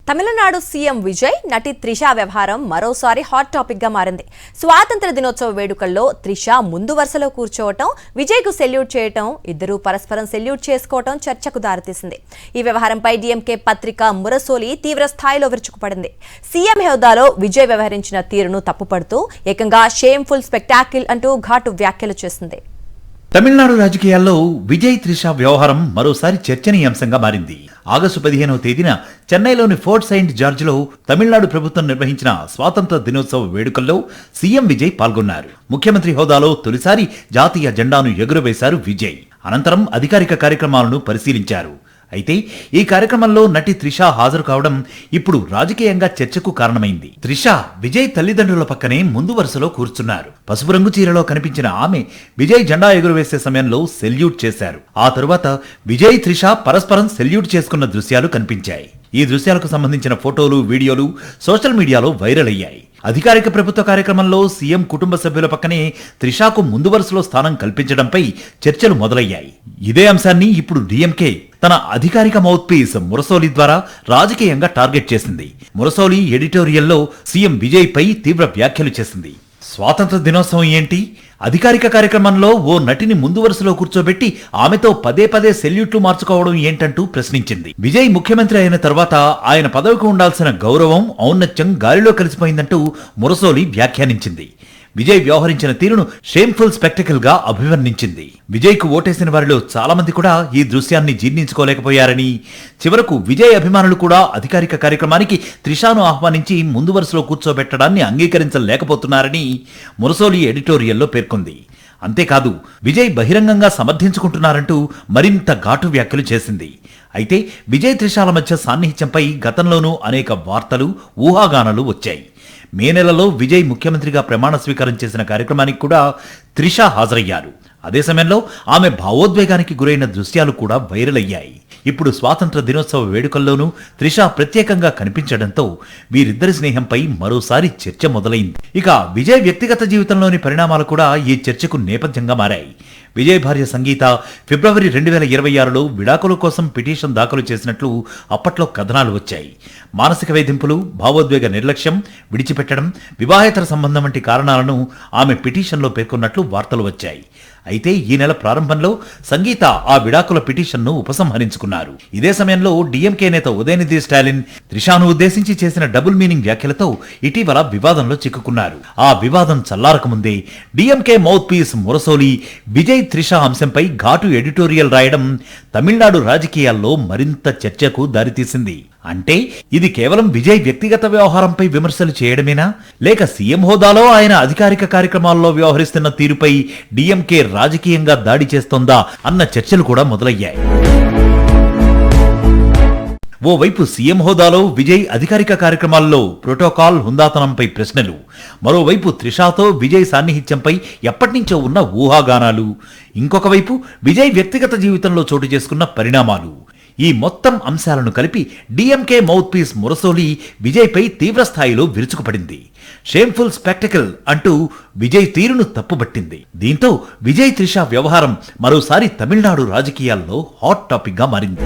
Tamil Nadu CM Vijay నటి త్రిష వ్యవహారం మరోసారి హాట్ టాపిక్ గా మారింది. స్వాతంత్ర దినోత్సవ వేడుకల్లో త్రిష ముందు వరుసలో కూర్చోవటం, విజయ్ కు సెల్యూట్ చేయటం, ఇద్దరూ పరస్పరం సెల్యూట్ చేసుకోవటం చర్చకు దారితీసింది. ఈ వ్యవహారంపై డీఎంకే పత్రిక మురసోలి తీవ్ర స్థాయిలో విరుచుకుపడింది. సీఎం హోదాలో విజయ్ వ్యవహరించిన తీరును తప్పుపడుతూ ఏకంగా షేమ్ఫుల్ స్పెక్టాకిల్ అంటూ ఘాటు వ్యాఖ్యలు చేసింది. తమిళనాడు రాజకీయాల్లో విజయ్ త్రిష వ్యవహారం మరోసారి చర్చనీయాంశంగా మారింది. ఆగస్టు 15వ తేదీన చెన్నైలోని ఫోర్ట్ సెయింట్ జార్జ్లో తమిళనాడు ప్రభుత్వం నిర్వహించిన స్వాతంత్ర దినోత్సవ వేడుకల్లో సీఎం విజయ్ పాల్గొన్నారు. ముఖ్యమంత్రి హోదాలో తొలిసారి జాతీయ జెండాను ఎగురవేశారు విజయ్. అనంతరం అధికారిక కార్యక్రమాలను పరిశీలించారు. అయితే ఈ కార్యక్రమంలో నటి త్రిష హాజరు కావడం ఇప్పుడు రాజకీయంగా చర్చకు కారణమైంది. త్రిష విజయ్ తల్లిదండ్రుల పక్కనే ముందు వరుసలో కూర్చున్నారు. పసుపు రంగు చీరలో కనిపించిన ఆమె విజయ్ జెండా ఎగురవేసే సమయంలో సెల్యూట్ చేశారు. ఆ తరువాత విజయ్ త్రిష పరస్పరం సెల్యూట్ చేసుకున్న దృశ్యాలు కనిపించాయి. ఈ దృశ్యాలకు సంబంధించిన ఫోటోలు, వీడియోలు సోషల్ మీడియాలో వైరల్ అయ్యాయి. అధికారిక ప్రభుత్వ కార్యక్రమంలో సీఎం కుటుంబ సభ్యుల పక్కనే త్రిషకు ముందు వరుసలో స్థానం కల్పించడంపై చర్చలు మొదలయ్యాయి. ఇదే అంశాన్ని ఇప్పుడు డీఎంకే తన అధికారిక మౌత్ పీస్ మురసోలి ద్వారా రాజకీయంగా టార్గెట్ చేసింది. మురసోలి ఎడిటోరియల్లో సీఎం విజయ్ పై తీవ్ర వ్యాఖ్యలు చేసింది. స్వాతంత్ర దినోత్సవం ఏంటి? అధికారిక కార్యక్రమంలో ఓ నటిని ముందు వరుసలో కూర్చోబెట్టి ఆమెతో పదే పదే సెల్యూట్లు మార్చుకోవడం ఏంటంటూ ప్రశ్నించింది. విజయ్ ముఖ్యమంత్రి అయిన తర్వాత ఆయన పదవికి ఉండాల్సిన గౌరవం, ఔన్నత్యం గాలిలో కలిసిపోయిందంటూ మురసోలి వ్యాఖ్యానించింది. విజయ్ వ్యవహరించిన తీరును షేమ్ఫుల్ స్పెక్టకల్ గా అభివర్ణించింది. విజయ్ కు ఓటేసిన వారిలో చాలా మంది కూడా ఈ దృశ్యాన్ని జీర్ణించుకోలేకపోయారని, చివరకు విజయ్ అభిమానులు కూడా అధికారిక కార్యక్రమానికి త్రిషను ఆహ్వానించి ముందు వరుసలో కూర్చోబెట్టడాన్ని అంగీకరించలేకపోతున్నారని మురసోలి ఎడిటోరియల్లో పేర్కొంది. అంతేకాదు, విజయ్ బహిరంగంగా సమర్థించుకుంటున్నారంటూ మరింత ఘాటు వ్యాఖ్యలు చేసింది. అయితే విజయ్ త్రిషల మధ్య సాన్నిహిత్యంపై గతంలోనూ అనేక వార్తలు, ఊహాగానాలు వచ్చాయి. మే నెలలో విజయ్ ముఖ్యమంత్రిగా ప్రమాణ స్వీకారం చేసిన కార్యక్రమానికి కూడా త్రిష హాజరయ్యారు. అదే సమయంలో ఆమె భావోద్వేగానికి గురైన దృశ్యాలు కూడా వైరల్ అయ్యాయి. ఇప్పుడు స్వాతంత్ర దినోత్సవ వేడుకల్లోనూ త్రిష ప్రత్యేకంగా కనిపించడంతో వీరిద్దరి స్నేహంపై మరోసారి చర్చ మొదలైంది. ఇక విజయ్ వ్యక్తిగత జీవితంలోని పరిణామాలు కూడా ఈ చర్చకు నేపథ్యంగా మారాయి. విజయ్ భార్య సంగీత ఫిబ్రవరి 2026లో విడాకుల కోసం పిటిషన్ దాఖలు చేసినట్లు అప్పట్లో కథనాలు వచ్చాయి. మానసిక వేధింపులు, భావోద్వేగ నిర్లక్ష్యం, విడిచిపెట్టడం, వివాహేతర సంబంధం వంటి కారణాలను ఆమె పిటిషన్లో పేర్కొన్నట్లు వార్తలు వచ్చాయి. అయితే ఈ నెల ప్రారంభంలో సంగీత ఆ విడాకుల పిటిషన్ను ఉపసంహరించుకున్నారు. ఇదే సమయంలో డీఎంకే నేత ఉదయనిధి స్టాలిన్ త్రిషను ఉద్దేశించి చేసిన డబుల్ మీనింగ్ వ్యాఖ్యలతో ఇటీవల వివాదంలో చిక్కుకున్నారు. ఆ వివాదం చల్లారకముందే DMK mouthpiece Murasoli Vijay Trisha అంశంపై ఘాటు ఎడిటోరియల్ రాయడం తమిళనాడు రాజకీయాల్లో మరింత చర్చకు దారితీసింది. అంటే ఇది కేవలం విజయ్ వ్యక్తిగత వ్యవహారంపై విమర్శలు చేయడమేనా, లేక సీఎం హోదాలో ఆయన అధికారిక కార్యక్రమాల్లో వ్యవహరిస్తున్న తీరుపై డీఎంకే రాజకీయంగా దాడి చేస్తోందా అన్న చర్చలు కూడా మొదలయ్యాయి. ఓవైపు సీఎం హోదాలో విజయ్ అధికారిక కార్యక్రమాల్లో ప్రోటోకాల్, హుందాతనంపై ప్రశ్నలు, మరోవైపు త్రిషతో విజయ్ సాన్నిహిత్యంపై ఎప్పటినుంచో ఉన్న ఊహాగానాలు, ఇంకొక వైపు విజయ్ వ్యక్తిగత జీవితంలో చోటు చేసుకున్న పరిణామాలు. ఈ మొత్తం అంశాలను కలిపి DMK mouthpiece Murasoli Vijay పై తీవ్ర స్థాయిలో విరుచుకుపడింది. షేమ్ఫుల్ స్పెక్టకల్ అంటూ విజయ్ తీరును తప్పుబట్టింది. దీంతో విజయ్ త్రిష వ్యవహారం మరోసారి తమిళనాడు రాజకీయాల్లో హాట్ టాపిక్ గా మారింది.